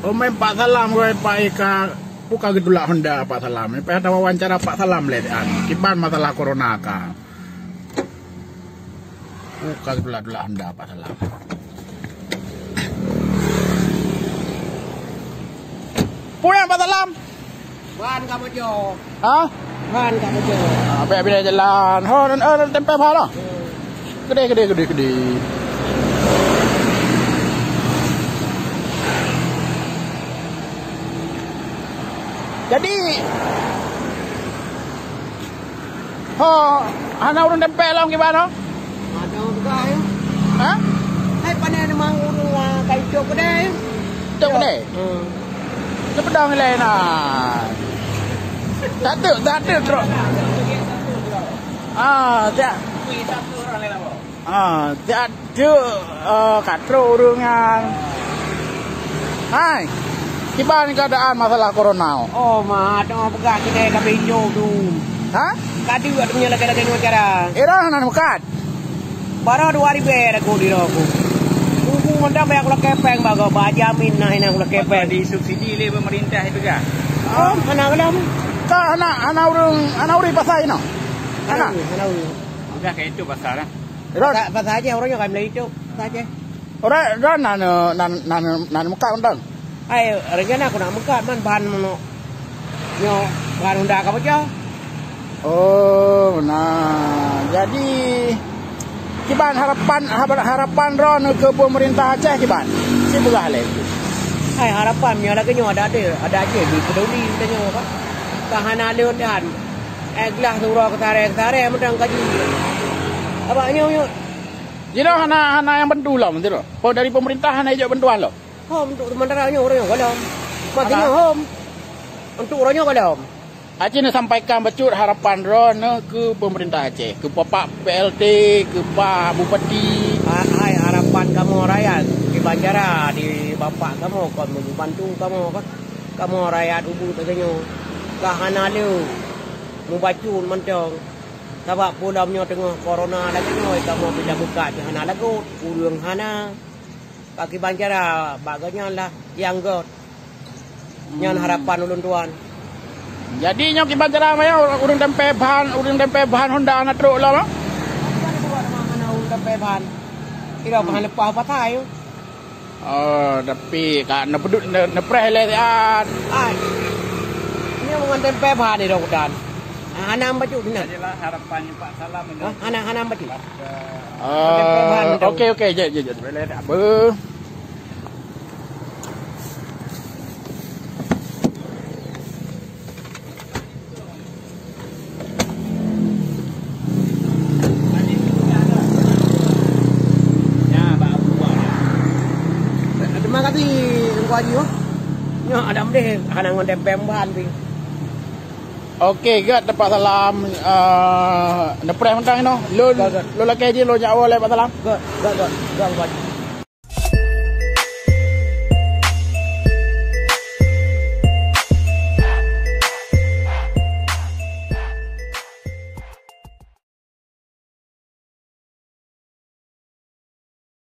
Ome Pak Salam gue Pak Eka buka gedulak Honda Pak Salam. Ini ada wawancara Pak Salam ledan. Kiban masalah corona ka. Buka gedulak Honda Pak Salam. Punya Pak Salam. Ban kamu jo. Hah? Ban kamu jo. Bila jalan. Dan tempe pala. Gede. Jadi, anak urun tempe lah gimana? Ada juga ya. Hah? Hai panen mang urung kai cok gede. Cok gede? Itu pedang lain Tak ada terus. Tak ada katro urungan. Hai. Gimana keadaan masalah corona? Oh, mah ada pegat kita kabeh hijau tu. Hah? Kadi ada punya lagi wawancara. Era nan bukat. Baru 2 hari ber aku di roku. Tunggu mentah banyak aku kepeng bago bajamin nah ini aku kepeng di subsidi oleh pemerintah itu kan. Oh, anak kelam. Ka anak urang pasai no. Anak urang. Udah kayak itu pasar lah. Pasar aja orangnya kan beli itu. Saja. Orang nan muka undang. Ay, rencana aku nak muka man bahan mono. Nyo, bahan unda ka baca. Oh, nah. Jadi kiban harapan ron ke pemerintah Aceh kiban. Si belah le. Ay, harapan nyo lagi nyo ada aja di peduli tanya kan. Kahana leon dan. Gelah surau ketare mendang kaji. Apa nyo. Jadi hana yang bantu lah menteri. Oh dari pemerintah hana ijak bantuan lo. Home untuk sementara orangnya kalau maksudnya home untuk orangnya kalau Aceh nak sampaikan becut harapan ron ke pemerintah Aceh, ke Bapak PLT, ke Pak Bupati. Hai harapan kamu rakyat di Banjara di Bapak kamu kon membantu kamu rakyat ubu katanya kahana lu membacun mentong sebab pulamnya tengah corona lagi noi kamu bila buka hana lagu urang hana kaki Banjara baganya lah yang god nyan harapan ulun tuan. Jadi nyo ki Banjara maya urang tempe bahan Honda anak truk lah. Mana urang tempe bahan. Kira bahan lepas apa tayo. Oh, tapi kak nepedut nepreh le an. Ini mengan tempe bahan di rodan. Anak baju ni. Adalah harapannya Pak Salam ini. Anak baju. Okey, je. Boleh apa? Terima kasih Tunggu Haji. Ya, ada mdeh anak ngon tempe bahan pi. Okey, gat Pak Salam nepreh mentang no. Lo laki je lo nyawa le Pak Salam. Gat.